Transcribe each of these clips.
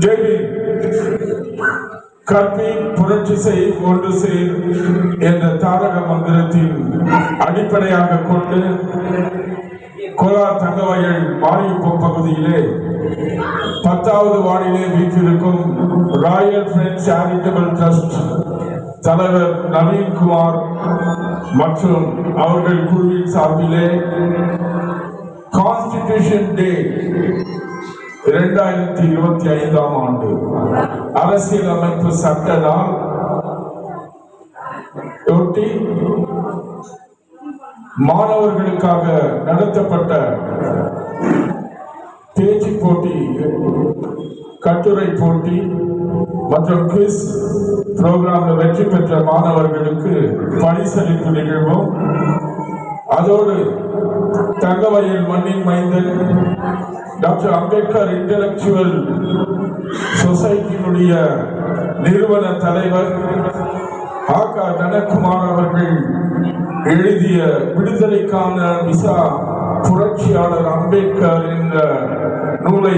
கல்வி புரட்சி செய் ஒன்று செய் என்ற தாரக மந்திரத்தின் அடிப்படையாக கொண்டு கோலார் தங்கவயல் மாரியப்பம் பகுதியிலே 10வது வார்டிலே வீற்றிருக்கும் ராயல் ஃப்ரெண்ட்ஸ் சேரிட்டபிள் ட்ரஸ்ட் தலைவர் நவீன்குமார் மற்றும் அவர்கள் குழுவின் சார்பிலே கான்ஸ்டிடியூஷன் டே 2025ஆம் ஆண்டு அரசியலமைப்பு சட்ட நாள் ஒட்டி மாணவர்களுக்காக நடத்தப்பட்ட பேச்சு போட்டி, கட்டுரை போட்டி மற்றும் குவிஸ் புரோகிராமில் வெற்றி பெற்ற மாணவர்களுக்கு பரிசளிப்பு நிகழ்வும், அதோடு தங்கவயல் மண்ணின் மைந்தன் டாக்டர் அம்பேத்கர் இன்டலெக்சுவல் சொசைட்டியினுடைய நிறுவன தலைவர் ஆகா தனகுமார் அவர்கள் எழுதிய விடுதலைக்கான விசா புரட்சியாளர் அம்பேத்கர் என்ற நூலை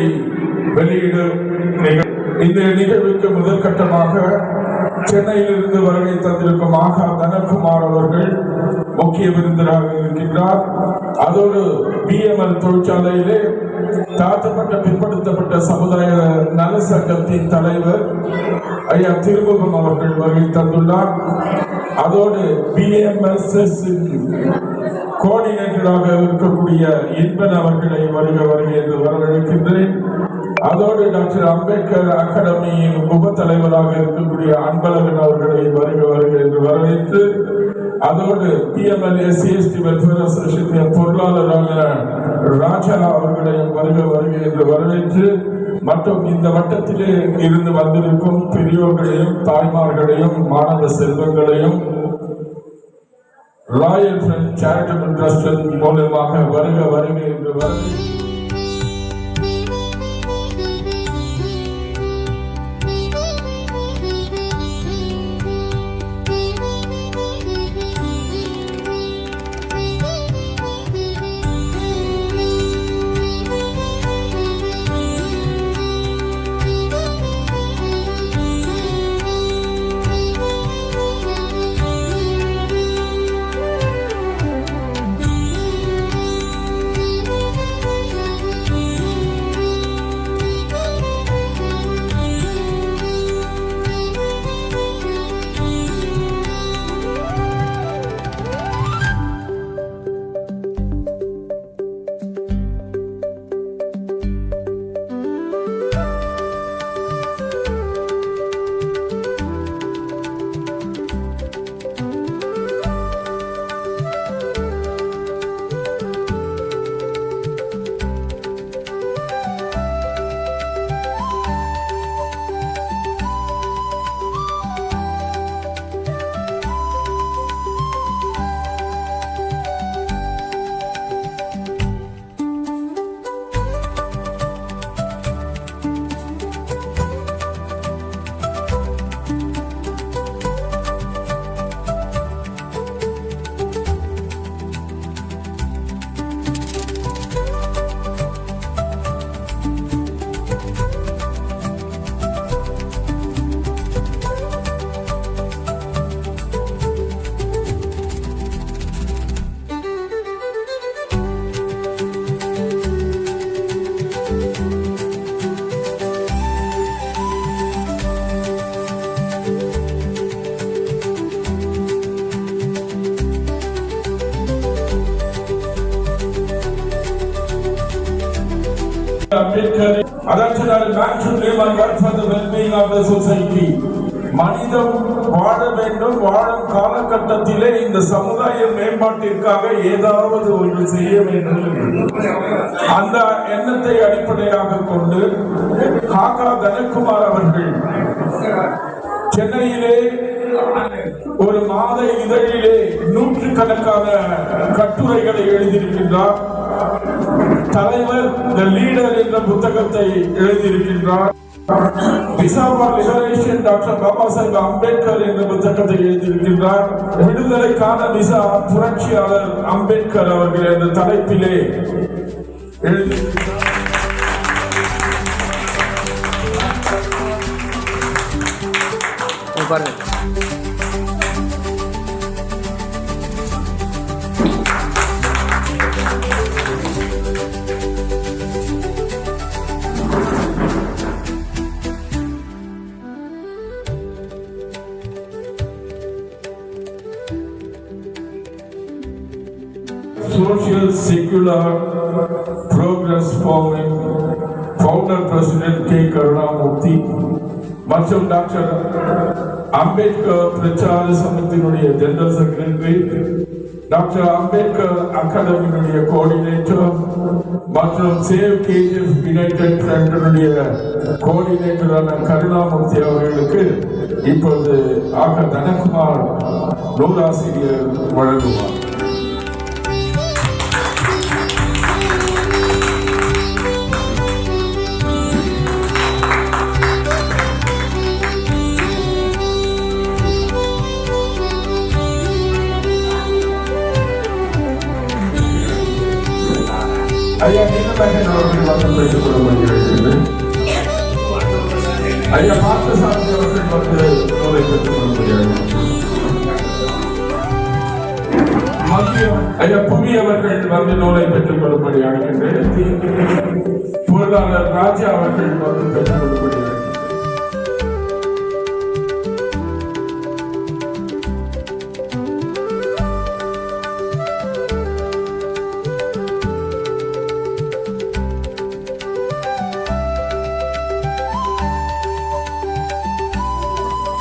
வெளியிடு இந்த நிகழ்வுக்கு முதற்கட்டமாக சென்னையிலிருந்து வருகை தந்திருக்கும் ஆகா தனகுமார் அவர்கள் முக்கிய விருந்தினராக இருக்கின்றார். அதோடு பிஎம்எல் தொழிற்சாலையிலே தாழ்த்தப்பட்ட பிற்படுத்தப்பட்ட சமுதாய நல சங்கத்தின் தலைவர் ஐயா திருமுகம் அவர்கள் வருகை தந்துள்ளார். அதோடு பிஎம்எஸ்எஸ் கோஆர்டினேட்டராக இருக்கக்கூடிய இன்பன் அவர்களை வருக என்று வரவேற்கின்றேன். அதோடு டாக்டர் அம்பேத்கர் அகாடமியின் உப தலைவராக இருக்கக்கூடிய அன்பழகன் அவர்களை வருக என்று வரவேற்று, அதோடு பிஎம்எல் SC/ST வெல்ஃபேர் அசோசியேஷன் பொருளாளராக ராஜா அவர்களையும் வருக என்று வரவேற்று, மற்றும் இந்த வட்டத்திலே இருந்து வந்திருக்கும் பெரியோர்களையும் தாய்மார்களையும் மாணவ செல்வங்களையும் ராயல் ஃப்ரெண்ட்ஸ் சேரிட்டபிள் ட்ரஸ்ட் மூலமாக வருக என்று வரவேற்று மனிதம் வாழ வேண்டும். வாழும் காலகட்டத்திலே இந்த சமுதாய மேம்பாட்டிற்காக ஏதாவது ஒன்று செய்ய வேண்டும். அந்த எண்ணத்தை அடிப்படையாக கொண்டு ஆகா தனகுமார் அவர்கள் சென்னையிலே ஒரு மாத இதழிலே 100கணக்கான கட்டுரைகளை எழுதியிருக்கின்றார். தலைவர் த லீடர் என்ற புத்தகத்தை எழுதியிருக்கின்றார். Visa for liberation doctor Baba Saheb Ambedkar என்ற புத்தகத்தை எழுதியிருக்கின்றார். விடுதலைக்கான விசா புரட்சியாளர் அம்பேத்கர் அவர்கள் என்ற தலைப்பிலே எழுதியிருக்கிறார். பாருங்க. Social Secular Progress Forum Founder President K. Karunamurthy மற்றும் டாக்டர் அம்பேத்கர் பிரச்சார சங்கத்தினுடைய ஜெனரல் செக்ரட்டரி, டாக்டர் அம்பேத்கர் அகாடமியினுடைய கோஆர்டினேட்டர் மற்றும் சேவ் கேஜிஎஃப் யுனைடெட் ஃப்ரண்டினுடைய கோஆர்டினேட்டரான கருணாமூர்த்தி அவர்களுக்கு இப்பொழுது ஆக தனகுமார் நூலாசிரியர் வழங்குவார். ஐயா நீலமேகன் அவர்கள் வந்து பேசிக் கொள்ள முடிகிறது. ஐயா பார்த்தசாமி அவர்கள் வந்து நூலை பெற்றுக் கொள்ள முடியாது. ஐயா புவி அவர்கள் வந்து நூலை பெற்றுக் கொள்ளும்படி அழைக்கின்றேன். பொருளாளர் ராஜா அவர்கள் வந்து பெற்றுக் கொள்ளும்படி அழைக்கின்றேன்.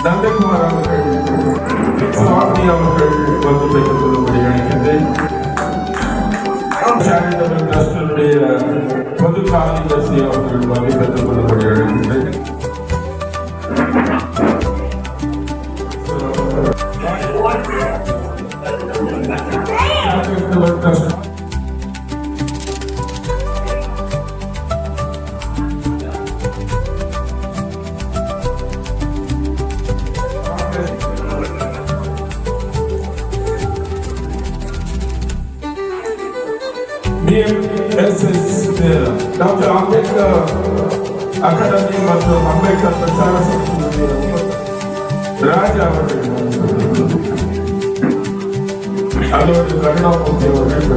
நந்தகுமார் அவர்கள் சுவாமி அவர்கள் வந்து பெற்றுக் கொள்ளும்படி அழைக்கின்றேன். சேரிட்டபிள் ட்ரஸ்டினுடைய பொது காரியதர்சி அவர்கள் வந்து பெற்றுக் கொள்ளும்படி அழைக்கின்றேன். டாக்டர் அம்பேத்கர் அகாடமி மற்றும் அம்பேத்கர் பிரச்சார சங்கத்தினுடைய ராஜா அவர்கள் அல்லது கருணாமூர்த்தி அவர்கள்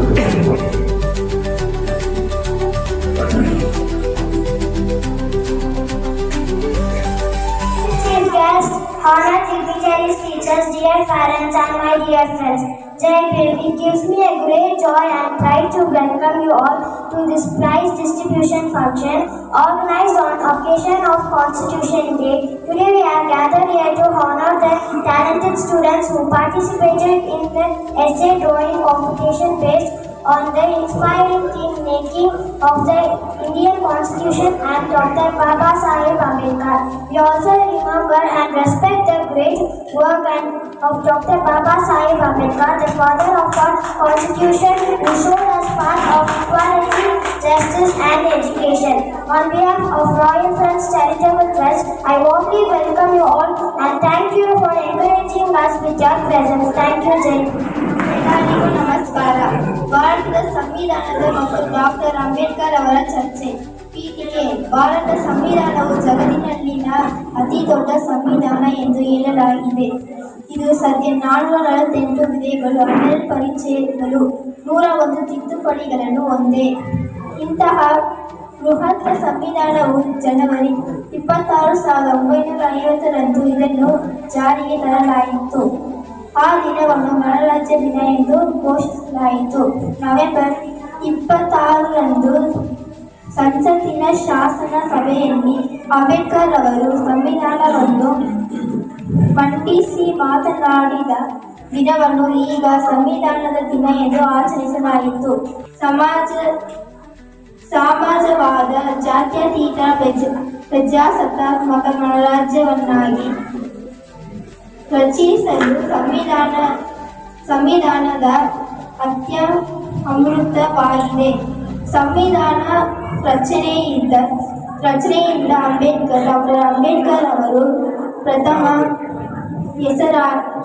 honored dignitaries, teachers, dear parents and my dear friends. Jai Bhim. It gives me a great joy and pride to welcome you all to this prize distribution function organized on occasion of Constitution Day. Today we are gathered here to honor the talented students who participated in the essay drawing competition based on the inspiring theme making of the Indian Constitution and Dr. Baba Saheb Ambedkar. We also remember and respect the great work of Dr. Baba Saheb Ambedkar, the father of our Constitution, who showed us path of equality, justice and education. On behalf of Royal Friends Charitable Trust, I warmly welcome you all and thank you for encouraging us with your presence. Thank you, Jai. ಎಲ್ಲರಿಗೂ ನಮಸ್ಕಾರ. ಭಾರತದ ಸಂವಿಧಾನದ ಮತ್ತು doctor Ambedkar ಅವರ ಚರ್ಚೆ. ಪೀಠಿಕೆ. ಭಾರತ ಸಂವಿಧಾನವು ಜಗತ್ತಿನಲ್ಲಿನ ಅತಿ ದೊಡ್ಡ ಸಂವಿಧಾನ ಎಂದು ಹೇಳಲಾಗಿದೆ. ಇದು ಸದ್ಯ 448 ವಿಧೇಯಕಗಳು, 12 ಪರಿಚ್ಛೇದಗಳು, 101 ತಿದ್ದುಪಡಿಗಳನ್ನು ಹೊಂದಿದೆ. ಇಂತಹ ಬೃಹತ್ ಸಂವಿಧಾನವು ಜನವರಿ 26, 1950ರಂದು ಇದನ್ನು ಜಾರಿಗೆ ತರಲಾಯಿತು. ಆ ದಿನವನ್ನು ಗಣರಾಜ್ಯ ದಿನ ಎಂದು ಘೋಷಿಸಲಾಯಿತು. ನವೆಂಬರ್ 26ರಂದು ಸಂಸತ್ತಿನ ಶಾಸನ ಸಭೆಯಲ್ಲಿ ಅಂಬೇಡ್ಕರ್ ಅವರು ಸಂವಿಧಾನವನ್ನು ಮಂಡಿಸಿ ಮಾತನಾಡಿದ ದಿನವನ್ನು ಈಗ ಸಂವಿಧಾನದ ದಿನ ಎಂದು ಆಚರಿಸಲಾಯಿತು. ಸಮಾಜವಾದ, ಜಾತ್ಯತೀತ, ಪ್ರಜಾಸತ್ತಾತ್ಮಕ ಗಣರಾಜ್ಯವನ್ನಾಗಿ ರಚಿಸಲು ಸಂವಿಧಾನದ ಅಮೃತವಾಗಿದೆ. ಸಂವಿಧಾನ ರಚನೆಯಿಂದ ಡಾಕ್ಟರ್ ಅಂಬೇಡ್ಕರ್ ಅವರು ಪ್ರಥಮ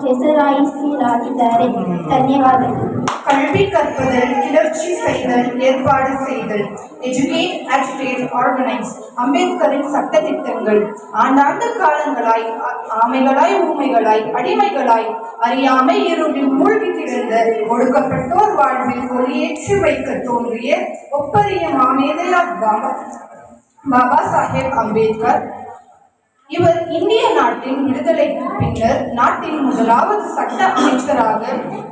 ಹೆಸರಾಯಿಸಲಾಗಿದ್ದಾರೆ. ಧನ್ಯವಾದಗಳು. கல்வி கற்பதல், கிளர்ச்சி செய்தல், ஏற்பாடு செய்தல். Educate, agitate, organise. அம்பேத்கரின் சட்ட திட்டங்கள். ஆண்டாண்டு காலங்களாய் ஆமைகளாய் ஊமைகளாய் அடிமைகளாய் அறியாமை இருளில் மூழ்கி கிடந்த ஒடுக்கப்பட்டோர் வாழ்வில் ஒளியேற்றி வைக்க தோன்றிய ஒப்பரிய மாமேதையார் பாபா சாஹேப் அம்பேத்கர். இவர் இந்திய நாட்டின் விடுதலைக்கு பின்னர் நாட்டின் முதலாவது சட்ட அமைச்சராக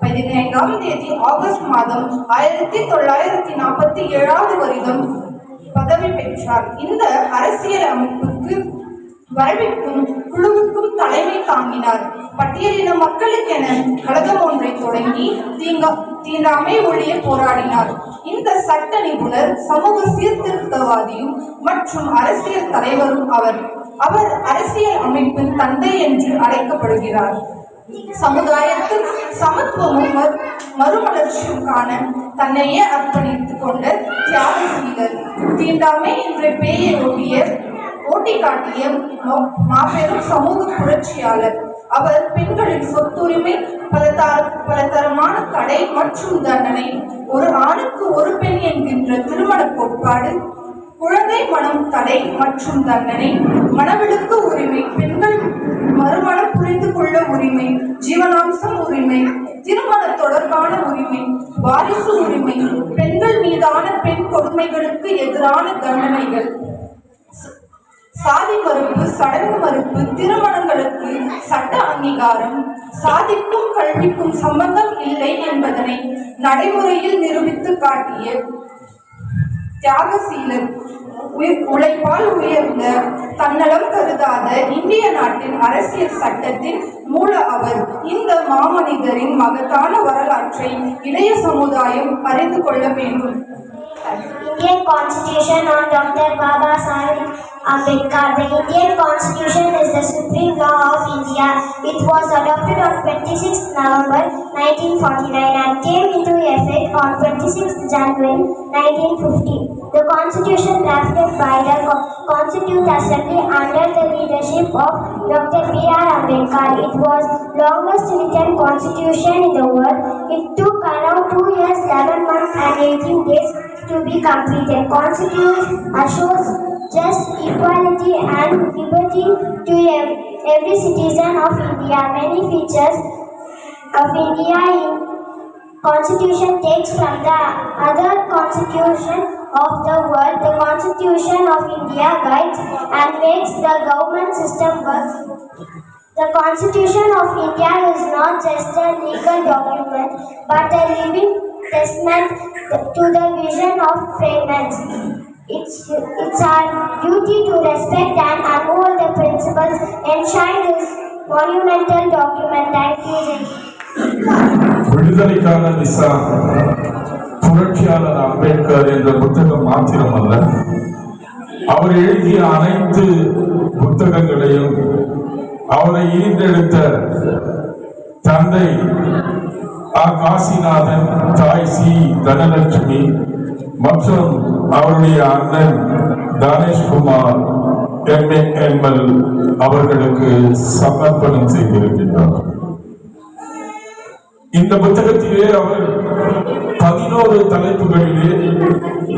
15ஆம் தேதி ஆகஸ்ட் மாதம் 1947 வருடம் பதவி பெற்றார். இந்த அரசியல் அமைப்புக்கு வரவிற்கும் குழுவுக்கும் தலைமை தாங்கினார். பட்டியலின மக்களுக்கென கழகம் ஒன்றை தொடங்கி தீண்டாமை ஒழிய போராடினார். இந்த சட்ட நிபுணர், சமூக சீர்திருத்தவாதியும் மற்றும் அரசியல் தலைவரும் அவர் அரசியல் அமைப்பின் தந்தை என்று அழைக்கப்படுகிறார். சமுதாயத்தில் சமத்துவமும் மறுமலர்ச்சியுக்கான தன்னையே அர்ப்பணித்துக் கொண்ட தியாகசீலர். தீண்டாமை என்ற பேயை ஓட்டி காட்டிய மாபெரும் சமூக புரட்சியாளர். அவர் பெண்களின் சொத்துரிமை, பலதரமான தடை மற்றும் தண்டனை, ஒரு ஆணுக்கு ஒரு பெண் என்கின்ற திருமண கோட்பாடு, குழந்தை மனம் தடை மற்றும் தண்டனை, மனவிலக்கு உரிமை, பெண்கள் மறுமணம் புரிந்து கொள்ள உரிமை, ஜீவனாம்சம் உரிமை, திருமண தொடர்பான உரிமை, வாரிசு உரிமை, பெண்கள் மீதான பெண் கொடுமைகளுக்கு எதிரான தண்டனைகள், சாதி மறுப்பு, சடங்கு மறுப்பு, திருமணங்களுக்கு சட்ட அங்கீகாரம், சாதிக்கும் கல்விக்கும் சம்பந்தம் இல்லை என்பதனை நடைமுறையில் நிரூபித்து காட்டிய தியாகசீலர். உழைப்பால் உயர்ந்த, தன்னலம் கருதாத இந்திய நாட்டின் அரசியல் சட்டத்தின் மூல அவர். இந்த மாமனிதரின் மகத்தான வரலாற்றை இளைய சமுதாயம் அறிந்து கொள்ள வேண்டும். Indian Constitution on Dr. Baba Saheb Ambedkar. The Indian Constitution is the supreme law of India. It was adopted on 26th November 1949 and came into effect on 26th January 1950. The Constitution drafted by the Constituent Assembly under the leadership of Dr. B.R. Ambedkar. It was longest written constitution in the world. It took around 2 years, 11 months and 18 days to be completed. Constitution assures just equality and liberty to every citizen of India. Many features of India in Constitution takes from the other constitution of the world. The Constitution of India guides and makes the government system work. The Constitution of India is not just a legal document but a living testament to the vision of framers. It's our duty to respect and uphold the principles enshrined in this monumental document. Thank you. விடுதலைக்கான visa புரட்சியாளர் அம்பேத்கர் என்ற புத்தகம் மாத்திரமல்ல, அவர் எழுதிய அனைத்து புத்தகங்களையும் அவரை ஈண்டெடுத்த தந்தை காசிநாதன், தாய் சி தனலட்சுமி மற்றும் அவருடைய அண்ணன் தானேஷ்குமார் MA அவர்களுக்கு சமர்ப்பணம் செய்திருக்கின்றார். இந்த புத்தகத்திலே அவர் 11 தலைப்புகளிலே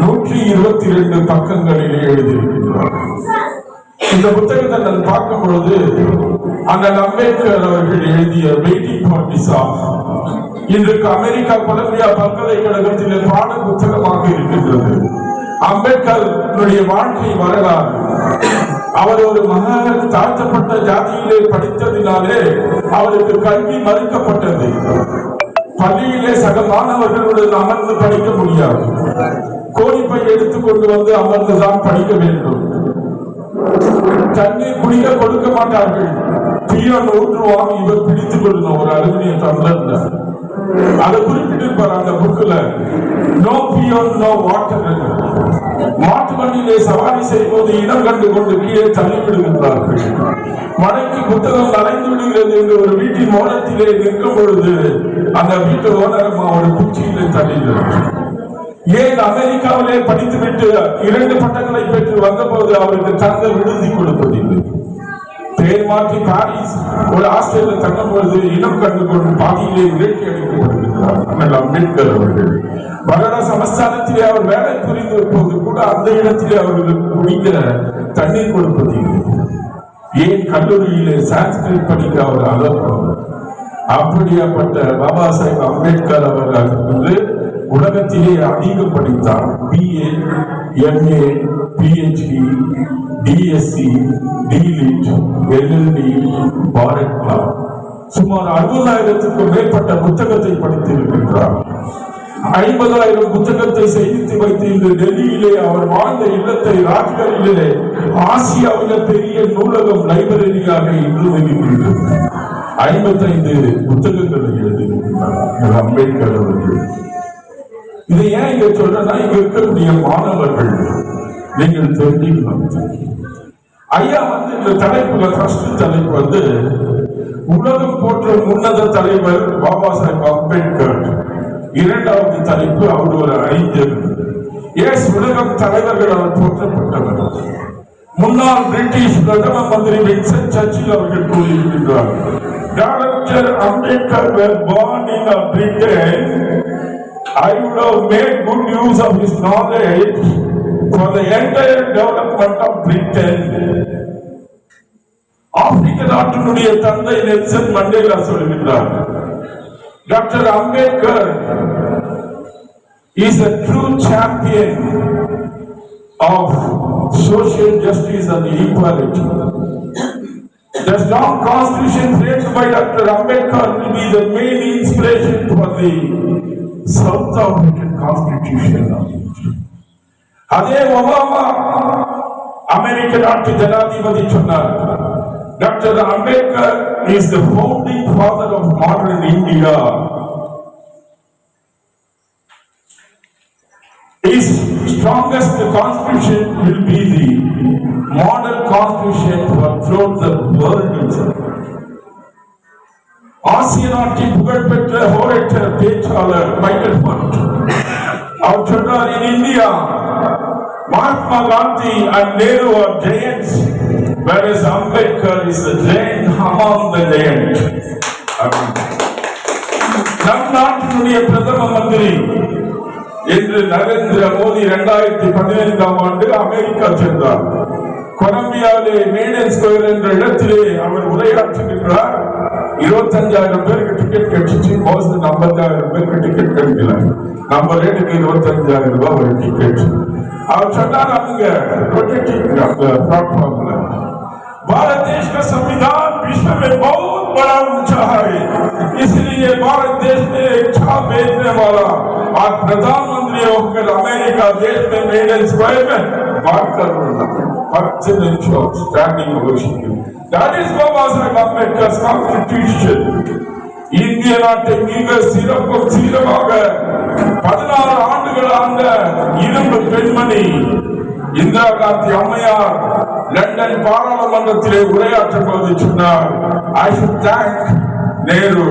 122 பக்கங்களிலே எழுதியிருக்கின்றார். இந்த புத்தகத்தை நான் பார்க்கும் பொழுது அண்ணல் அம்பேத்கர் அவர்கள் எழுதிய வெயிட்டிங் ஃபார் விசா இன்றைக்கு அமெரிக்கா கொலம்பியா பல்கலைக்கழகத்திலே பாட புத்தகமாக இருக்கின்றது. அம்பேத்கருடைய வாழ்க்கை வரலாறு. அவர் ஒரு தாழ்த்தப்பட்ட ஜாதியிலே படித்ததினாலே அவருக்கு கல்வி மறுக்கப்பட்டது. பள்ளியிலே சக மாணவர்களுடன் அமர்ந்து படிக்க முடியாது. கோணிப்பை எடுத்துக்கொண்டு வந்து அமர்ந்துதான் படிக்க வேண்டும். தண்ணீர் குடிக்க கொடுக்க மாட்டார்கள். பியான் ஊற்றுவாங்க, இவர் பிடித்துக் கொள்ளணும் ஒரு அலுமினிய டம்ளர்ல. அதை குறிப்பிட்டிருப்பார் அந்த புக்ல. No peon no water. மாட்டு வண்டியிலே சவாரி செய்யும்போது இடம் கண்டு கொண்டு கீழே தள்ளிவிடுகின்றார்கள். மழைக்கு புத்தகம் நனைந்து விடுகிறது என்று ஒரு வீட்டின் ஓரத்திலே நிற்கும் பொழுது அந்த வீட்டு ஓனரம் ஒரு குச்சியிலே தள்ளினார். ஏன் அமெரிக்காவிலே படித்துவிட்டு 2 பட்டங்களை பெற்று வந்தபோது அவருக்கு தங்க விடுதி கொடுப்பதில்லை. பேர் ஏமாற்றி பாரிஸ் ஒரு ஹாஸ்டலில் தங்கும் பொழுது இனம் கண்டு கொண்டு பாதியிலே விரட்டி அடிக்கப்படுகிறார் அண்ணல் அம்பேத்கர் அவர்கள். மரண சமஸ்தானத்திலே அவர் வேலை புரிந்து போது கூட அந்த இடத்திலே அவர்களுக்கு குடிக்கிற தண்ணீர் கொடுப்பதில்லை. ஏன் கல்லூரியிலே சான்ஸ்கிரிட் படிக்க அவர் அலப்பவர். அப்படியாப்பட்ட பாபா சாஹேப் அம்பேத்கர் அவர்கள் வந்து உலகத்திலே அதிகம் படித்தார். BA, MA, PhD, DSc, DLitt, LLD, Bharat லா. சுமார் 60,000க்கும் மேற்பட்ட புத்தகத்தை படித்திருக்கின்றார். 50,000 புத்தகத்தை சேமித்து வைத்து இன்று டெல்லியிலே அவர் வாழ்ந்த இல்லத்தை ராஜ்கரிலே ஆசியாவில பெரிய நூலகம் லைப்ரரியாக இன்று வருகின்றது. 55 புத்தகங்களை எழுதியிருக்கிறார் அம்பேத்கர் அவர்கள். இதை ஏன் இங்க சொல்றேன்னா, இங்க இருக்கக்கூடிய மாணவர்கள் நீங்கள் தெரிஞ்சுக்கணும். ஐயா வந்து இந்த தலைப்புல ஃபர்ஸ்ட் தலைப்பு வந்து உலகம் போற்றும் உன்னத தலைவர் பாபா சாஹேப் அம்பேத்கர். இரண்டாவது தலைப்பு அவர் ஒரு அறிஞர். எஸ், உலகம் தலைவர்கள் அவர் போற்றப்பட்டவர். முன்னாள் பிரிட்டிஷ் பிரதம மந்திரி வின்சென்ட் சர்ச்சில் அவர்கள் கூறியிருக்கிறார், doctor Ambedkar were born in Britain. I would have made good use of his knowledge for the entire development of Britain. ஆப்பிரிக்க நாட்டினுடைய தந்தை நெல்சன் மண்டேலா சொல்கிறார், doctor Ambedkar is a true champion of social justice and equality. The strong constitution framed by Dr. Ambedkar will be the main inspiration for the South African Constitution. அதே Obama அமெரிக்க நாட்டு ஜனாதிபதி சொன்னார், doctor Ambedkar is the founding father of modern India. His strongest constitution will be the model constitution for throughout the world. ஆசிய நாட்டின் புகழ்பெற்ற ஓரேட்டர் பேச்சாளர் Michael fort அவர் சொன்னார், in India Mahatma Gandhi and Nehru are giants, whereas Ambedkar is the giant among the giants. நம் நாட்டினுடைய பிரதம மந்திரி என்று நரேந்திர மோடி 2015ஆம் ஆண்டு அமெரிக்கா சென்றார். கொலம்பியாவிலே மேடன் ஸ்கொயர் என்ற இடத்திலே அவர் உரையாற்றுகின்றார். 25,000 பேருக்கு டிக்கெட் கிடைச்சிச்சு. மோஸ்ட் 50,000 பேருக்கு டிக்கெட் கிடைக்கல. நம்ம ரேட்டுக்கு 25,000 ரூபாய் ஒரு டிக்கெட். அவர் சொன்னார், அவங்க प्लेटफॉर्म भारत देश का संविधान विश्व में बहुत बड़ा ऊंचा है, इसलिए भारत देश में एक छाप भेजने वाला आज प्रधानमंत्री होकर अमेरिका देश में मेडन स्क्वायर में बात कर रहा है. 10 निमिषம் standing ovation. That is Baba Saheb Ambedkar's constitution. இந்திய நாட்டை மிக சிறப்பும் சீரமாக 16 ஆண்டுகள் ஆண்ட இரும்பு பெண்மணி இந்திரா காந்தி அம்மையார் லண்டன் பாராளுமன்றத்திலே உரையாற்றும் போது சொன்னார், I should thank Nehru,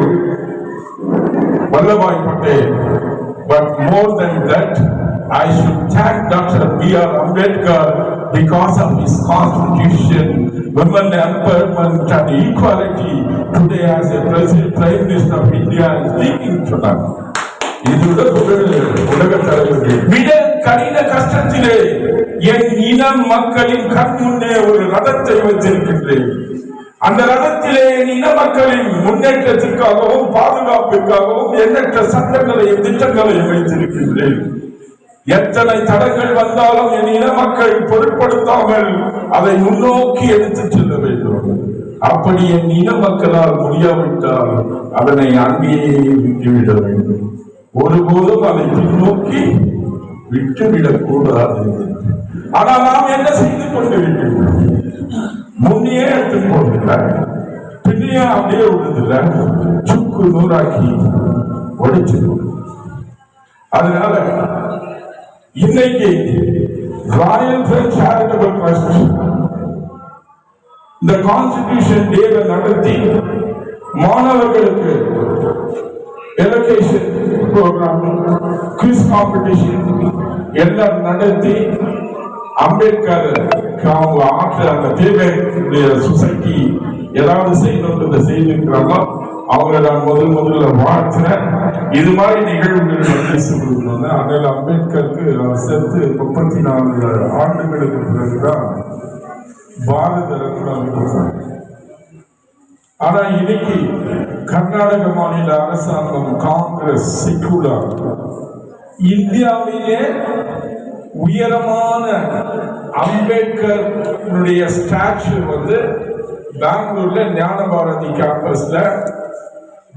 Vallabhbhai Patel, but more than that I should thank Dr. B.R. Ambedkar because of his constitution, women empowerment and equality. Today as a President, Prime Minister of India is speaking to them. இது உலக தலைவர்கள் மிக கடின கஷ்டத்திலே என் இன மக்களின் கண் முன்னே ஒரு ரதத்தை வைத்திருக்கின்றேன். அந்த ரதத்திலே என் இன மக்களின் முன்னேற்றத்திற்காகவும் பாதுகாப்பிற்காகவும் எண்ணற்ற சட்டங்களையும் திட்டங்களையும் வைத்திருக்கின்றேன். எத்தனை தடங்கள் வந்தாலும் என் இன மக்கள் பொருட்படுத்தாமல் அதை முன்னோக்கி எடுத்துச் செல்ல வேண்டும். அப்படி என் இன மக்களால் முடியாவிட்டால் அதனை அங்கேயே விட்டுவிட வேண்டும். ஒருபோதும் அதை பின்னோக்கி விட்டுவிடக் கூடாது. ஆனால் நாம் என்ன செய்து கொண்டிருக்கின்றோம்? முன்னே எடுத்து போடுகிற பின்னே அப்படியே விடுதில்ல, சுக்கு நூறாக்கி உடைச்சு. அதனால இன்னைக்கு ராயல் பிரெஞ்ச் சேரிட்டபிள் ட்ரஸ்ட் இந்த கான்ஸ்டிடியூஷன் டேவை நடத்தி மாணவர்களுக்கு எலோகேஷன் ப்ரோக்ராம், குவிஸ் காம்படிஷன் எல்லாம் நடத்தி அம்பேத்கர் அவங்க ஆற்ற அந்த தேவைய சொசைட்டி ஏதாவது செய்யணுன்றதை செய்திருக்கிறாங்களோ அவங்களை நான் முதல்ல வாழ்த்துறேன். இது மாதிரி நிகழ்வுகள் பரிசு கொடுக்கணும்னு அண்ணல் அம்பேத்கருக்கு அவர் செத்து 34 ஆண்டுகளுக்கு பிறகுதான் பாரத ரத்னா கொடுத்தாங்க. ஆனா இன்னைக்கு கர்நாடக மாநில அரசாங்கம் காங்கிரஸ் செக்குலர் இந்தியாவிலே உயரமான அம்பேத்கருடைய ஸ்டாச்சு பெங்களூர்ல ஞான பாரதி கேம்பஸ்ல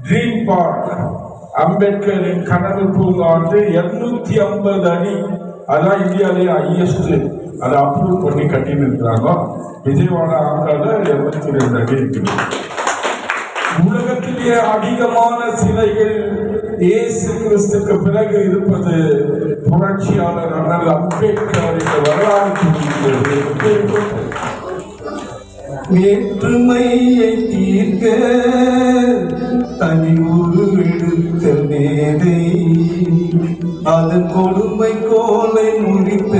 ட்ரீம் பார்க் அம்பேத்கரின் கனவு பூங்கா 250 அடி, அதான் இந்தியாவிலேயே ஹையஸ்ட். அதை அப்ரூவ் பண்ணி கட்டின்னு இருக்கிறாங்க. விஜயவாடா ஆந்திரால 22 அடி இருக்குது. உலகத்திலேயே அதிகமான சிலைகள் இயேசு கிறிஸ்துக்கு பிறகு இருப்பது புரட்சியாளர் அண்ணல் அம்பேத்கர் இந்த வரலாறு. வேற்றுமையை தீர்க்க தனி உருவெடுத்த மேதை, அதன் கொடுமை கோலை முடித்த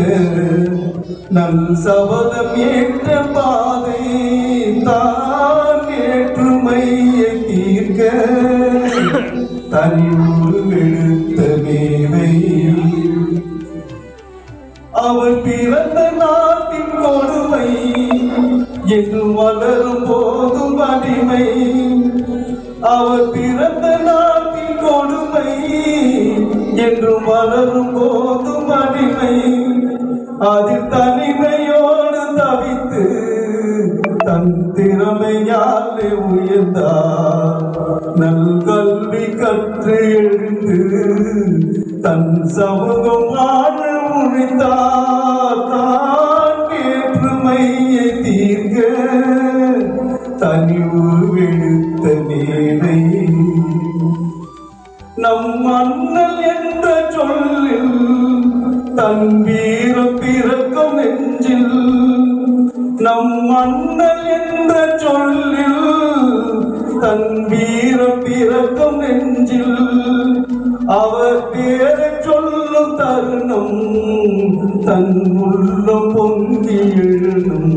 நல் சபதம் ஏற்ற பாதை தான். வேற்றுமையை தீர்க்க தனி உருவெடுத்த மேதை, அவர் பிறந்த நாட்டின் கொடுமை என்று வளரும் போதும் அடிமை. அவர் பிறந்த நாட்டின் கொடுமை என்று வளரும் போதும் அடிமை. அதில் தனிமையோடு தவித்து தன் திறமையாலே உயர்ந்தார். நல் கல்வி கற்று எழுந்து தன் சமூகம் வாழ முடிந்தார். தான் வேற்றுமையை தீர்க்க தனி உருவெடுத்த மேதை. நம் அண்ணல் என்ற சொல்லில் தன் வீர பிறக்கும் நெஞ்சில், நம் அண்ணல் என்ற சொல்லில் தன் வீர பிறக்கும் நெஞ்சில், அவர் பேரை சொல்லும் தருணம் தன் உள்ளம் பொங்கி எழுணும்.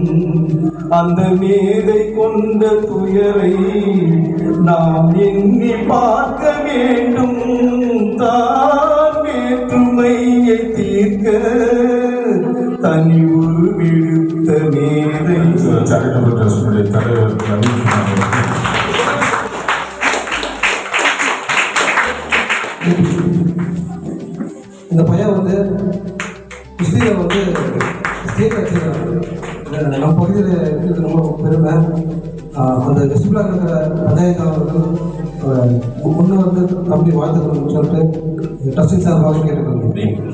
அந்த மேதை கொண்ட துயரை நாம் எண்ணி பார்க்க வேண்டும். தான் வேற்றுமையை தீர்க்க தனி உருவெடுத்த மேதை. தலைவர் இந்த பையன் ஹிஸ்டரியில் ஸ்டேட் வச்சுருக்காங்க. நம்ம பகுதியில் இருக்கிறது ரொம்ப பெருமை. அந்த டிஸ்ட்ரிக்டில் இருக்கிற பஞ்சாயத்து அவர்கள் முன்னே தம்பி வாழ்த்துக்கணும்னு சொல்லிட்டு ட்ரஸ்டிங் சார்பாக கேட்டுக்கொள்கிறேன்.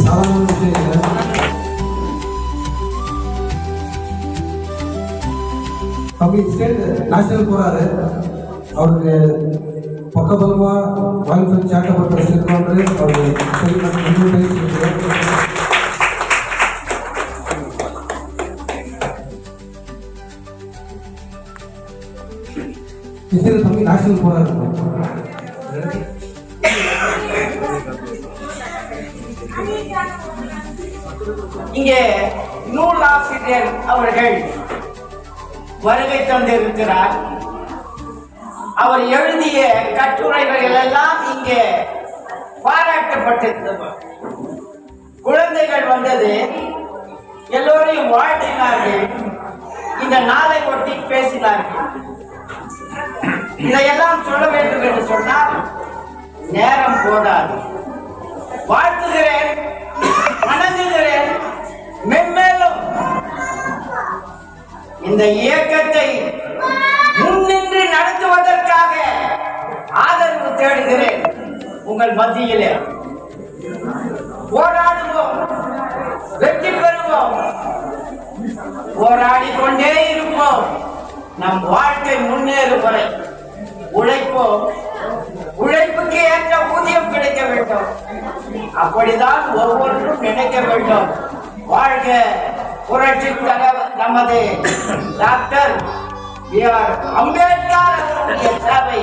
சாதாரண விஷயம் இல்லை. தம்பி ஸ்டேட் நேஷனல் போறாரு. அவருக்கு பக்கபலமா வாய்ப்பு சேட்டப்பட்ட இருக்கோன்று அவருக்கு தம்பி நேஷனல் போறாரு. இங்கே நூலாசிரியர் அவர்கள் வருகை தந்திருக்கிறார். அவர் எழுதிய கட்டுரைகள் எல்லாம் இங்கே பாராட்டப்பட்டிருந்தது. குழந்தைகள் வந்தது, எல்லோரையும் வாழ்த்தினார்கள், இந்த நாளை ஒட்டி பேசினார்கள். இதையெல்லாம் சொல்ல வேண்டும் என்று சொன்னால் நேரம் போதாது. வாழ்த்துகிறேன், வணங்குகிறேன். மென்மேலும் இந்த இயக்கத்தை முன்னின்று நடத்துவதற்காக ஆதரவு தேடுகிறேன். உங்கள் மத்தியிலே போராடுவோம், வெற்றி பெறுவோம், போராடி கொண்டே இருப்போம். நம் வாழ்க்கை முன்னேறும் வரை உழைப்போம். உழைப்புக்கு ஏற்ற ஊதியம் கிடைக்க வேண்டும். அப்படிதான் ஒவ்வொன்றும் நினைக்க வேண்டும். வாழ்க புரட்சி தலைவர் நமது டாக்டர் அம்பேத்கர் அவருடைய சேவை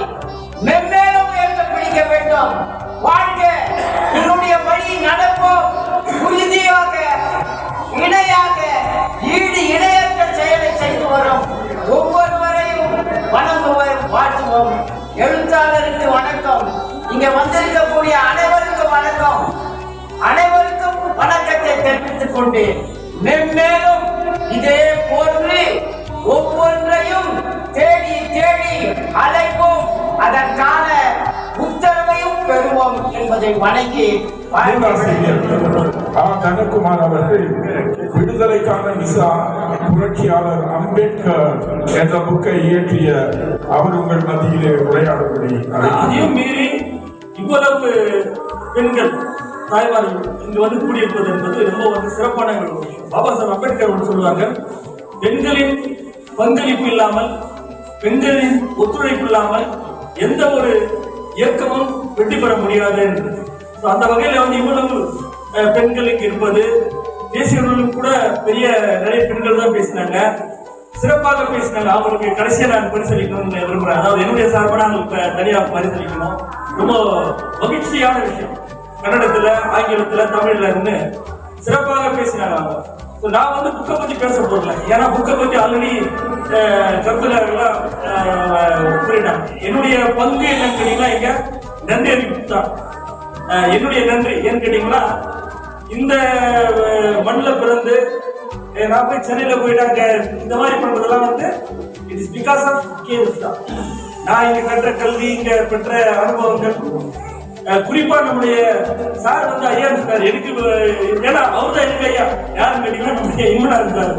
மென்மேலும் உயர்த்த பிடிக்க வேண்டும். வாழ்க, என்னுடைய வழி நடப்போம். உறுதியாக இணையாக ஈடு இணையற்ற செயலை செய்து வரும் ஒவ்வொருவரையும் வணங்குவோம், வாழ்த்துவோம். எழுத்தாளருக்கு வணக்கம். இங்க வந்திருக்கக்கூடிய அனைவருக்கும் வணக்கம். அனைவருக்கும் வணக்கத்தை தெரிவித்துக் கொண்டு மென்மேலும் இதே போன்று ஒவ்வொன்றையும் தேடி தேடி அழைப்போம், அதற்கான உத்தரவையும் பெறுவோம் என்பதை வணங்கி தனக்குமார் அவர்கள் விடுதலைக்கான விசா புரட்சியாளர் அம்பேத்கர் என்ற புக்கை இயற்றிய அவர் உங்கள் மத்தியிலே உரையாடும்படி. அதையும் மீறி இவ்வளவு பெண்கள் தாய்மார்கள் இங்கு வந்து கூடியிருப்பது என்பது ரொம்ப சிறப்பான விஷயம். பாபா சாஹேப் அம்பேத்கர் சொல்லுவாங்க, பெண்களின் பங்களிப்பு இல்லாமல், பெண்களின் ஒத்துழைப்பு இல்லாமல் எந்த ஒரு இயக்கமும் வெற்றி பெற முடியாது. அந்த வகையில வந்து இவ்வளவு பெண்களுக்கு இருப்பது, தேசியர்களும் கூட பெரிய நிறைய பெண்கள் தான் பேசினாங்க, சிறப்பாக பேசினாங்க. அவங்களுக்கு கடைசியா நான் பரிசளிக்கணும்னு விரும்புறேன். அதாவது என்னுடைய சார்பாக நாங்கள் தனியாக பரிசளிக்கணும். ரொம்ப மகிழ்ச்சியான விஷயம். கன்னடத்துல, ஆங்கிலத்துல, தமிழ்ல இருந்து சிறப்பாக பேசினாங்க அவங்க. நான் வந்து புக்கை பத்தி பேச போறல, ஏன்னா புக்கை பத்தி ஆல்ரெடி கருத்துல புரியிட்டாங்க. என்னுடைய பங்கு என்னன்னு கேட்டீங்கன்னா, இங்க நன்றி அறிவிப்பு தான் என்னுடைய நன்றி. ஏன்னு கேட்டீங்கன்னா, இந்த மண்ணில் பிறந்து நான் போய் சென்னையில போயிட்டாங்க இந்த மாதிரி பண்றதெல்லாம் வந்து it is because of KS தான். நான் இங்க கற்ற கல்வி, இங்க பெற்ற அனுபவங்கள், குறிப்பா நம்முடைய சார் வந்து ஐயா இருக்காரு எனக்கு, ஏன்னா அவர் தான் எனக்கு ஐயா. யாருன்னு கேட்டீங்கன்னா நம்முடைய இம்மனா இருந்தாரு.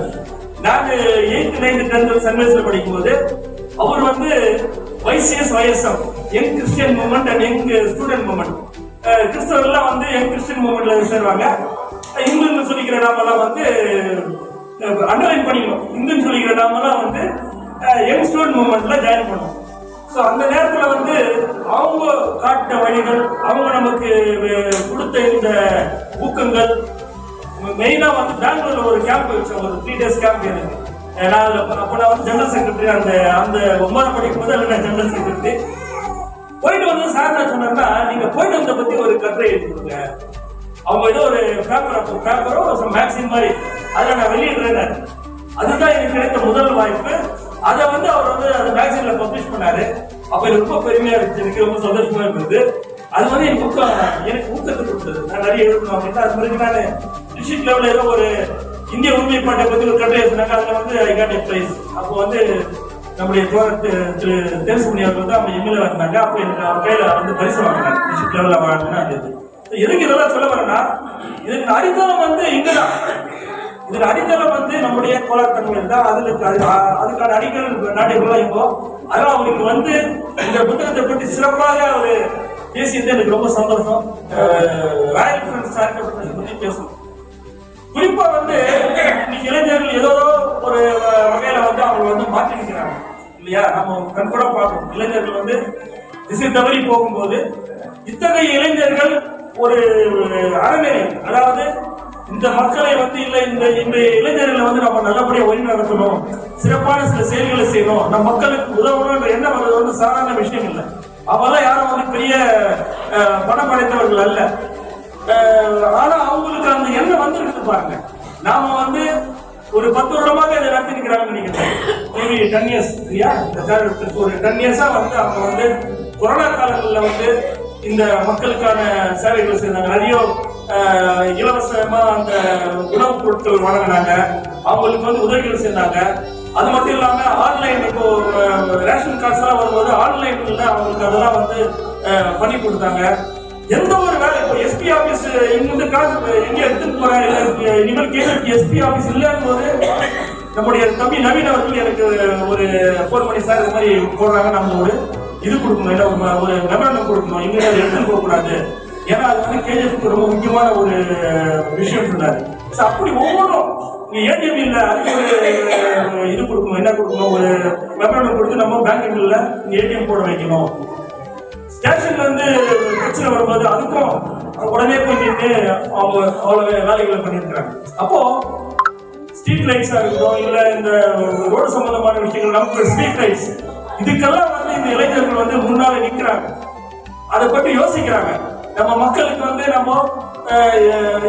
நான் 8th 9th 10th சன்வெஸ்ல படிக்கும் போது அவர் வந்து YCSYSM young Christian movement and young student movement, கிறிஸ்தவர்கள்லாம் வந்து யங் கிறிஸ்டியன் மூவ்மெண்ட்ல சேருவாங்க. இந்துன்னு சொல்லிக்கிற நாமெல்லாம் வந்து அண்டர்லைன் பண்ணிக்கணும். இந்துன்னு சொல்லிக்கிற நாமெல்லாம் வந்து யங் ஸ்டூடெண்ட் மூவ்மெண்ட்ல ஜாயின் பண்ணுவோம். ஸோ அந்த நேரத்தில் வந்து அவங்க காட்டின வழிகள், அவங்க நமக்கு கொடுத்த இந்த ஊக்கங்கள், மெயினாக வந்து பெங்களூர்ல ஒரு கேம்ப் வச்சோம், ஒரு 3 days கேம்ப் எனக்கு. நான் அப்போ நான் வந்து ஜெனரல் செக்ரட்டரி, அந்த 9th படிக்கும் போது நான் ஜெனரல் செக்ரட்டரி. போயிட்டு வந்து சார் என்ன சொன்னார்னா, நீங்க போயிட்டு வந்த பத்தி ஒரு கட்டுரை எழுதிடுங்க. அவங்க ஏதோ ஒரு பேப்பரோ மேக்சின் மாதிரி அதில் நான் வெளியிடுறேன். அதுதான் எனக்கு கிடைத்த முதல் வாய்ப்பு. அதை வந்து அவர் வந்து அந்த மேக்சின்ல பப்ளிஷ் பண்ணாரு. அப்ப எனக்கு ரொம்ப பெருமையா இருந்துச்சு, எனக்கு ரொம்ப சந்தோஷமா இருந்தது. அது வந்து எனக்கு ஊக்கத்தை கொடுத்தது. நான் நிறைய எழுதணும் அப்படின்னா, அது மாதிரி நான் டிஸ்ட்ரிக்ட் லெவலில் ஏதோ ஒரு இந்திய ஒருமைப்பாட்டை பத்தி ஒரு கட்டுரை சொன்னாங்க. அதுல வந்து ஐ காட் எ பிரைஸ். அப்போ வந்து நம்முடைய திரு தேசமணி அவர்கள் வந்து அவங்க எம்எல்ஏ இருந்தாங்க. அப்போ எனக்கு அவங்க கையில வந்து பரிசு வாங்கினாங்க, டிஸ்ட்ரிக்ட் லெவலில் வாங்கினா. எதுக்கு இதெல்லாம் சொல்ல வரேன்னா, இதுக்கு அடித்தளம் வந்து இங்கதான். இதுல அடித்தளம் வந்து நம்முடைய போராட்டங்கள் தான். அதுக்கான அடிக்கல் நாடுகள்லாம் இப்போ அதெல்லாம் அவங்களுக்கு வந்து இந்த புத்தகத்தை பற்றி சிறப்பாக ஒரு பேசியது எனக்கு ரொம்ப சந்தோஷம். ராயல் ஃப்ரெண்ட்ஸ் சாரிட்டபிள் பற்றி பேசணும். குறிப்பா வந்து இன்னைக்கு இளைஞர்கள் ஏதோ ஒரு வகையில வந்து அவங்க வந்து மாற்றிக்கிறாங்க இல்லையா? நம்ம கண்கூட பார்க்கணும். இளைஞர்கள் வந்து திசை தவறி போகும்போது இத்தகைய இளைஞர்கள் ஒரு அறநெறி, அதாவது இந்த மக்களை வந்து இந்த இளைஞர்களை வந்து நம்ம நல்லபடியா வழி நடத்தணும், சிறப்பான சில செயல்களை செய்யணும், நம்ம மக்களுக்கு உதவணும் எண்ணம் வர்றது வந்து சாதாரண விஷயம் இல்லை. அவெல்லாம் யாரும் வந்து பெரிய பணம் படைத்தவர்கள் அல்ல. ஆனா அவங்களுக்கு அந்த எண்ணம் வந்துருக்கு பாருங்க. நாம வந்து ஒரு 10 வருடமாக இதை நடத்திருக்கிறாங்கன்னு நினைக்கிறேன். 10 years இல்லையா? ஒரு 10 years வந்து அவங்க வந்து கொரோனா காலங்களில் வந்து இந்த மக்களுக்கான சேவைகளை செய்தாங்க. நிறைய இலவசமா அந்த உணவுப் பொருட்கள் வழங்கினாங்க, அவங்களுக்கு வந்து உதவிகள் செய்தாங்க. அது மட்டும் இல்லாம ஆன்லைன், இப்போ ரேஷன் கார்ட்ஸ் எல்லாம் வரும்போது ஆன்லைன்ல அவங்களுக்கு அதெல்லாம் வந்து பண்ணி கொடுத்தாங்க. எந்த ஒரு வேலை, இப்போ எஸ்பி ஆபீஸ் இந்த காசு எங்க எடுத்துட்டு போறாங்க, இனிமேல் கேட்டு எஸ்பி ஆபீஸ் இல்லைன்னு போது நம்முடைய தம்பி நவீன் அவர்கள் எனக்கு ஒரு 4 மணி சார் இது மாதிரி போடுறாங்க, நம்ம ஒரு இது கொடுக்கணும், இல்லை ஒரு மெமரண்டம் கொடுக்கணும், இங்க எடுத்துட்டு போக கூடாது, ஏன்னா அது வந்து கேஜிஎஃப்க்கு ரொம்ப முக்கியமான ஒரு விஷயம் சொன்னாரு. அப்படி ஒவ்வொன்றும் ஏடிஎம் இல்ல, அதுக்கு ஒரு இது கொடுக்கணும், என்ன கொடுக்கணும், ஒரு மெமரண்டம் கொடுத்து நம்ம பேங்க்குகள்ல ஏடிஎம் போட வைக்கணும். ஸ்டேஷன்ல இருந்து பிரச்சனை வரும்போது அதுக்கும் உடனே போய் அவங்க அவ்வளவு வேலைகளை பண்ணியிருக்கிறாங்க. அப்போ ஸ்ட்ரீட் லைட்ஸா இருக்கட்டும், இல்ல இந்த ரோடு சம்பந்தமான விஷயங்கள், நமக்கு ஸ்ட்ரீட் லைட்ஸ், இதுக்கெல்லாம் வந்து இந்த இளைஞர்கள் வந்து முன்னால நிற்கிறாங்க, அதை பற்றி யோசிக்கிறாங்க. நம்ம மக்களுக்கு வந்து நம்ம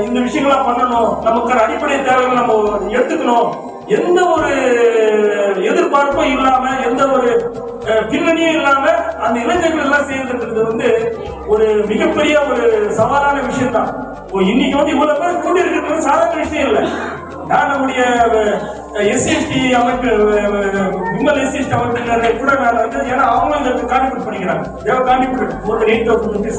இந்த விஷயங்கள்லாம் பண்ணணும், நமக்கான அடிப்படை தேவைகள் நம்ம எடுத்துக்கணும், எந்த ஒரு எதிர்பார்ப்பும் இல்லாம, எந்த ஒரு பின்னணியும் இல்லாம அந்த இளைஞர்கள் எல்லாம் சேர்ந்துருக்கிறது வந்து ஒரு மிகப்பெரிய ஒரு சவாலான விஷயம் தான். இன்னைக்கு வந்து இவ்வளவு பேர் கூடி இருக்கிறது சாதாரண விஷயம் இல்லை. நான் நம்முடைய எஸ்சிஎஸ்டி அமைப்பு, விமல் எஸ்சிஎஸ்டி அமைப்பினரை கூட நான் வந்து, ஏன்னா அவங்களும் இதற்கு கான்ட்ரிபியூட் பண்ணிக்கிறாங்க. தேவை கான்ட்ரிபியூட் more than 8,000 rupees.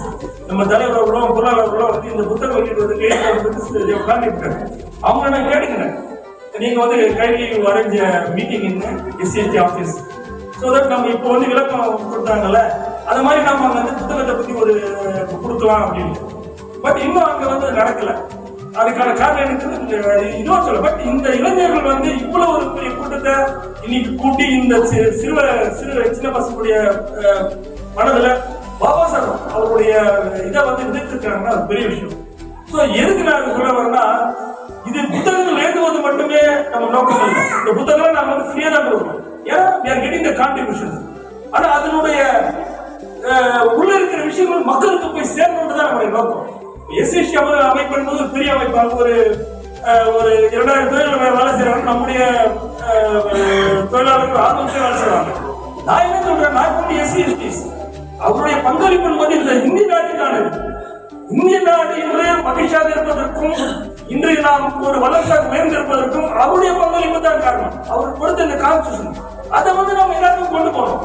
நம்ம தலைவர்களும் பொருளாளர்களும் வந்து இந்த புத்தகம் வெளியிடுவதற்கு 8,000 rupees கான்ட்ரிபியூட். அவங்கள நான் கேட்டுக்கிறேன், நீங்க வந்து கைலி arrange meeting in SCST office, so that நம்ம இப்போ வந்து விளக்கம் கொடுத்தாங்கல்ல, அது மாதிரி நம்ம வந்து புத்தகத்தை பத்தி ஒரு கொடுக்கலாம் அப்படின்னு. பட் இன்னும் அங்க வந்து நடக்கல. அதுக்கான காரணம் எனக்கு இன்னும் சொல்ல. பட் இந்த இளைஞர்கள் வந்து இவ்வளவு ஒரு பெரிய கூட்டத்தை இன்னைக்கு கூட்டி இந்த சின்ன பசங்களுடைய மனதுல பாபா சாஹேப் அவருடைய இதை வந்து விதைத்திருக்காங்கன்னா அது பெரிய விஷயம். ஸோ எதுக்கு நான் சொல்ல வரேன்னா, இது புத்தகங்கள் எழுதுவது மட்டுமே நம்ம நோக்கம் இல்லை. இந்த புத்தகங்களை நம்ம வந்து ஃப்ரீயா தான் கொடுக்கணும், ஏன்னா we are getting the contributions. ஆனா அதனுடைய உள்ள இருக்கிற விஷயங்கள் மக்களுக்கு போய் சேரணும்னு தான் நம்முடைய நோக்கம். எஸ்சிஎஸ்டி அமைப்பு என்பது பெரிய அமைப்பு. ஒரு 2000 தொழிலாளர்கள் வேலை செய்யறாங்க, நம்முடைய தொழிலாளர்கள் 600 வேலை செய்வாங்க. நான் என்ன சொல்றேன், நான் வந்து எஸ்சிஎஸ்டிஸ் அவருடைய பங்களிப்பு என்பது இந்த இந்திய நாட்டுக்கானது. இந்திய நாடு இன்று மகிழ்ச்சியாக இருப்பதற்கும், இன்றைய நாம் ஒரு வளர்ச்சியாக உயர்ந்திருப்பதற்கும் அவருடைய பங்களிப்பு தான் காரணம். அவர் கொடுத்த இந்த கான்ஸ்டிடியூஷன் அதை வந்து நம்ம எல்லாருக்கும் கொண்டு போனோம்.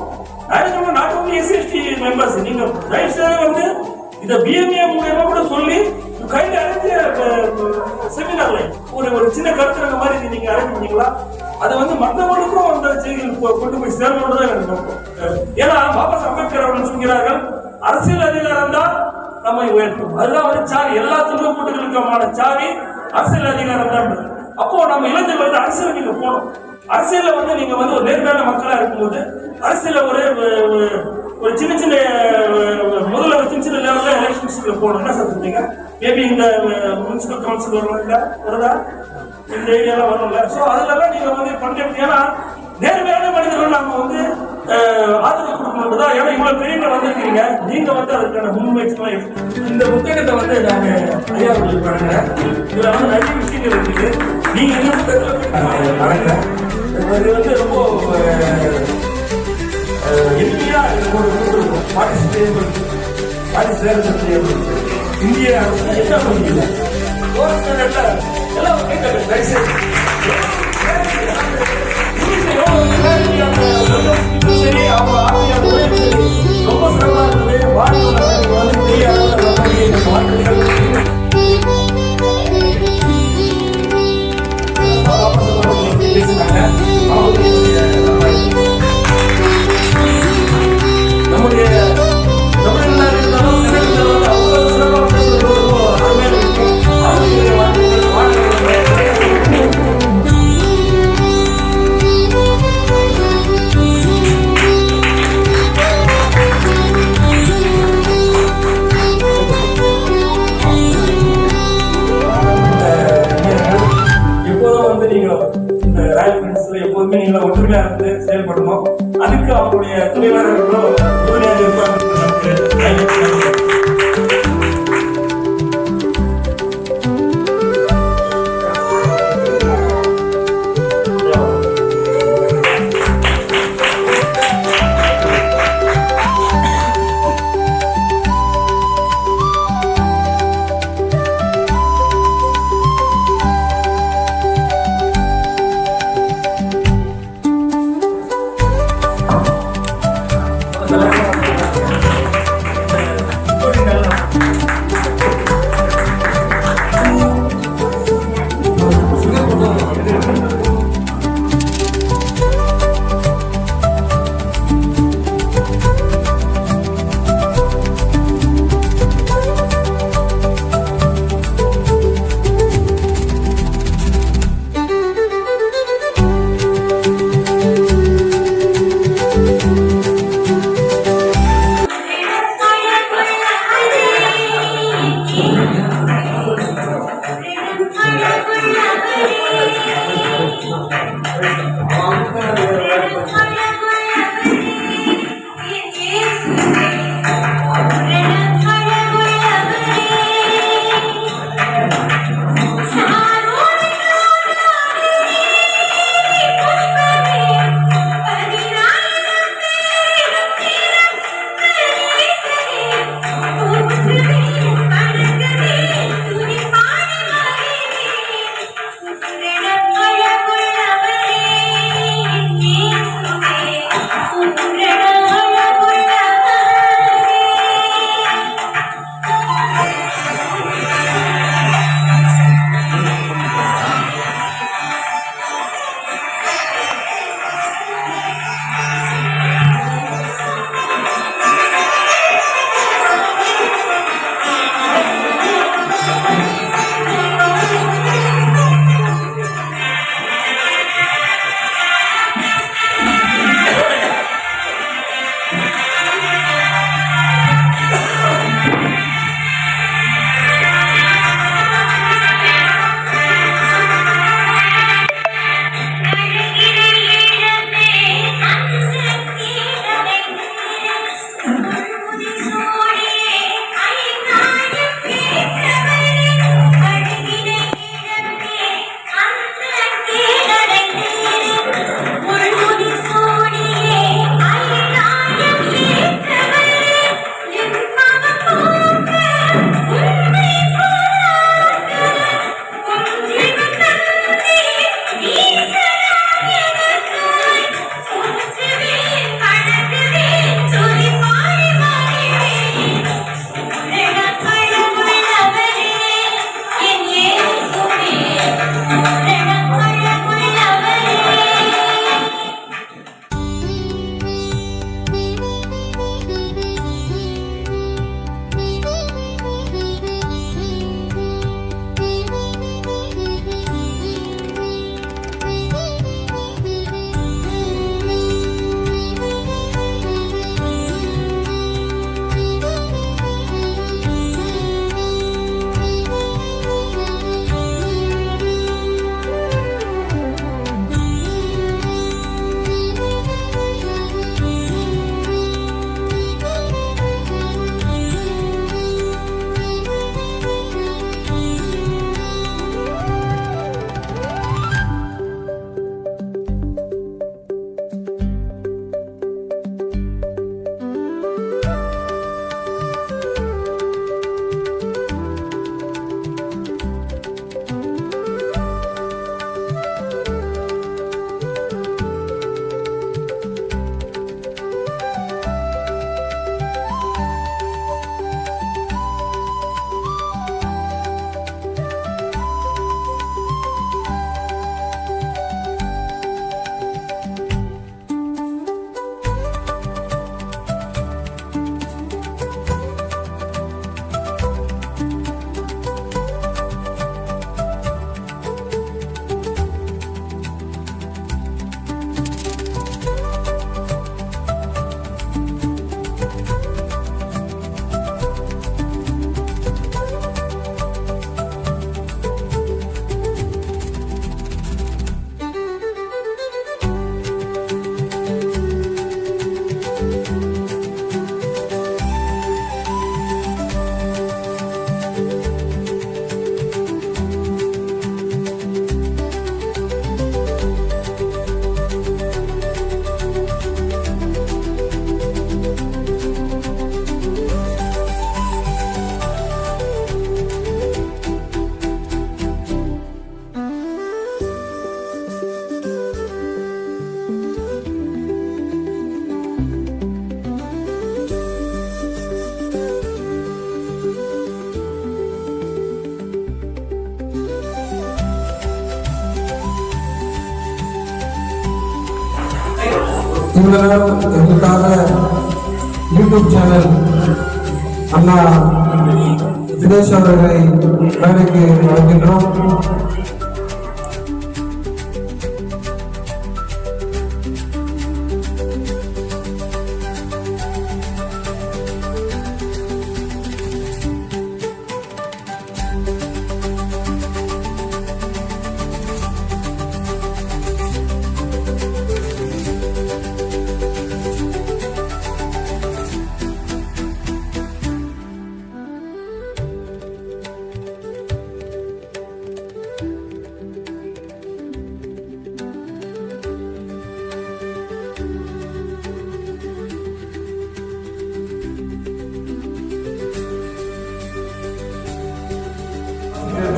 நாட் ஓன்லி எஸ்சிஎஸ்டி மெம்பர்ஸ், நீங்க தயவுசெய்து வந்து இதை பிஎம்ஏ மூலமா கூட சொல்லி கையில அரேஞ்ச் செமினார்ல ஒரு சின்ன கருத்தரங்க மாதிரி நீங்க அரேஞ்ச் பண்ணீங்களா, அதை வந்து மற்றவர்களுக்கும் அந்த செய்திகள் கொண்டு போய் சேரணும் தான் எனக்கு நோக்கம். ஏன்னா பாபா சாஹேப் அம்பேத்கர் அவர்கள் சொல்கிறார்கள், அரசியல் அதிகாரம் தான் நம்மை உயர்த்தும். அதுதான் வந்து சாவி, எல்லா துன்பக்கூட்டுகளுக்குமான சாவி அரசியல் அதிகாரம் தான். அப்போ நம்ம இளைஞர்கள் வந்து அரசியல் நீங்க போகணும். அரசியல்ல வந்து நீங்க வந்து ஒரு நேர்மையான மக்களா இருக்கும்போது அரசியல்ல ஒரு சின்ன முதல்ல ஒரு சின்ன லெவல்ல எலெக்ஷன்ஸ்ல போகணும். என்ன சார் சொல்றீங்க? மேபி இந்த முனிசிபல் கவுன்சில் வருதா இந்த ஏரியால வரும்ல. ஸோ அதுலலாம் நீங்க வந்து பண்றது, ஏன்னா நேர்மையான மனிதர்கள் நம்ம வந்து ஆதரவு கொடுக்கணும் தான். ஏன்னா இவ்வளவு பெரிய வந்திருக்கீங்க, நீங்க வந்து அதுக்கான முன்முயற்சிலாம் இருக்கு. இந்த புத்தகத்தை வந்து நாங்க ஐயா உங்களுக்கு வழங்குறேன். இதுல வந்து நிறைய விஷயங்கள் இருக்குது. நீங்க என்ன புத்தகத்தை இது வந்து ரொம்ப எளிமையா பார்ட்டிசிபேபிள் இந்திய அரசு என்ன பண்ணீங்க எல்லாம் சரி, அவங்க ஆசிரியர் ரொம்ப சிறப்பாக இருந்தது. வாழ்க்கை வந்து பெரிய அளவில் வாழ்க்கைகள் பேசினாங்க. நம்முடைய தமிழ்நாடு இருந்தாலும் அவ்வளவு சிறப்பாக பேசுறது அருமையாக இருக்கும். எப்போதும் வந்து நீங்க இந்த ராயல் ஃப்ரெண்ட்ஸ்ல எப்போதுமே நீங்க ஒற்றுமையா இருந்து செயல்படணும். அதுக்கு அவங்களுடைய தொழிலாளர்களும் உறுதியாக இருப்பாங்க. இவ்வளவு நேரம் எங்களுக்காக யூடியூப் சேனல் அண்ணா தினேஷ் அவர்களை வேலைக்கு வருகின்றோம்.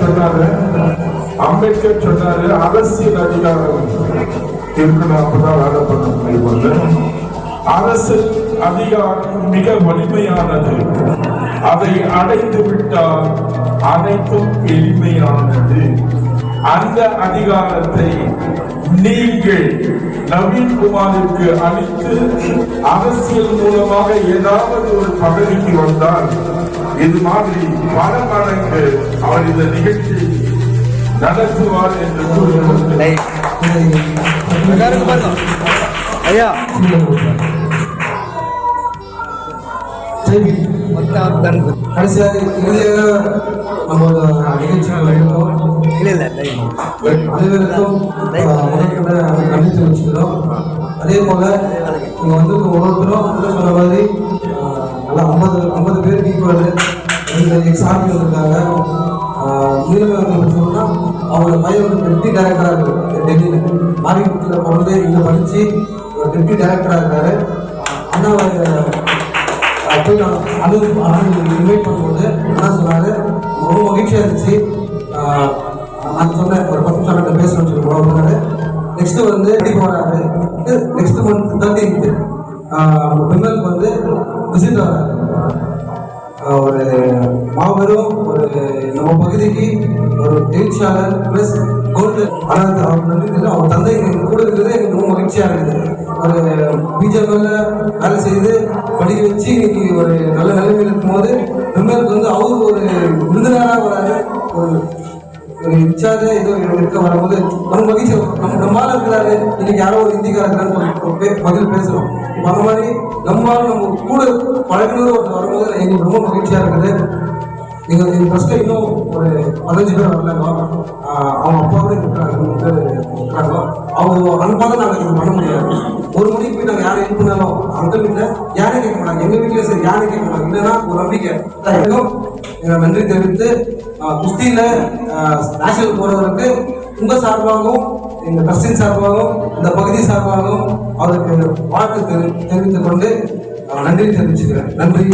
சொன்னாரு, அம்பேத்கர் சொன்னாரு, அரசியல் அதிகாரம் இருக்கணும், அப்பதான் வேலை பண்ண முடியும். அரசியல் அதிகாரம் மிக வலிமையானது, அதை அடைந்து விட்டால் அனைத்தும் எளிமையானது. அந்த அதிகாரத்தை நீங்கள் நவீன்குமாருக்கு அளித்து அரசியல் மூலமாக ஏதாவது ஒரு பதவிக்கு வந்தால் இது மாதிரி பல மடங்கு அவர் இந்த நிகழ்ச்சி நடத்துவார் என்று கூறுகிறார். கடைசியாக இறுதியாக நம்மளோட நிகழ்ச்சிகள் அனைவருக்கும் நன்றி தெரிவிச்சுக்கிறோம். அதே போல இங்க வந்து ஒவ்வொருத்தரும் சொன்ன மாதிரி நல்லா 50 பேருக்கு ஈக்குவல் எக்ஸாம்பிள் வந்திருக்காங்க. சொன்னா அவங்களோட பையன் வந்து டெப்டி டைரக்டராக இருக்கு டெல்லியில் மாரிமுத்தில் பிறந்து இங்கே படித்து டெப்டி டைரக்டராக இருக்காரு. ஆனால் போய் நான் இன்வைட் பண்ணும்போது என்ன சொன்னார், ரொம்ப மகிழ்ச்சியாக இருந்துச்சு. நான் சொன்னேன் ஒரு 10 நிமிஷம் பேசணும்னு சொல்லி போனாரு. நெக்ஸ்ட்டு வந்து அடிக்க வராரு. நெக்ஸ்ட் மந்த் 13th நம்ம பெண்களுக்கு வந்து விசிட் வராரு. ஒரு மாபெரும் ஒரு நம்ம பகுதிக்கு ஒரு எழுச்சியாளர் ப்ளஸ் கோல்டு. ஆனால் அவர் நன்றி, அவர் தந்தை எங்களுக்கு கூட இருக்கிறது எங்களுக்கு ரொம்ப மகிழ்ச்சியாக இருக்குது. ஒரு பிஜேபியில் வேலை செய்து படிக்க வச்சு இன்னைக்கு ஒரு நல்ல நிலைமையில் இருக்கும்போது பெண்களுக்கு வந்து அவருக்கு ஒரு விருந்தினராக வராது, ஒரு இன்சார்ஜ் ஏதோ இருக்க வரும்போது நம்ம மகிழ்ச்சி. நம்மளால இருக்கிறாரு, இன்னைக்கு யாரோ ஒரு ஹிந்திக்காரங்க பதில் பேசுகிறோம். இப்போ அந்த மாதிரி நம்மளால நம்ம கூட பழகினது ஒருத்தர் வரும்போது எங்களுக்கு ரொம்ப மகிழ்ச்சியாக இருக்குது. நீங்கள் ஃபஸ்ட்டு இன்னும் ஒரு 15 பேர் வரலாங்க. அவங்க அப்பா கூட இருக்கிறாங்க. அவங்க அனுப்பாக நாங்கள் இது பண்ண முடியாது. 1 மணிக்கு போய் நாங்கள் யாரை ஹெல்ப் பண்ணாலும் அங்கிள் வீட்டில் யாரை கேட்க மாட்டாங்க, எங்கள் வீட்டில் சரி யாரை கேட்க மாட்டாங்க. இல்லைன்னா ஒரு நம்பிக்கை நன்றி தெரிவித்து குஸ்தியில் நேஷனல் போகிறவருக்கு உங்கள் சார்பாகவும் எங்கள் ட்ரஸ்டின் சார்பாகவும் இந்த பகுதி சார்பாகவும் அவருக்கு வாழ்த்து தெரிவித்துக் கொண்டு நன்றி தெரிவிச்சுக்கிறேன். நன்றி.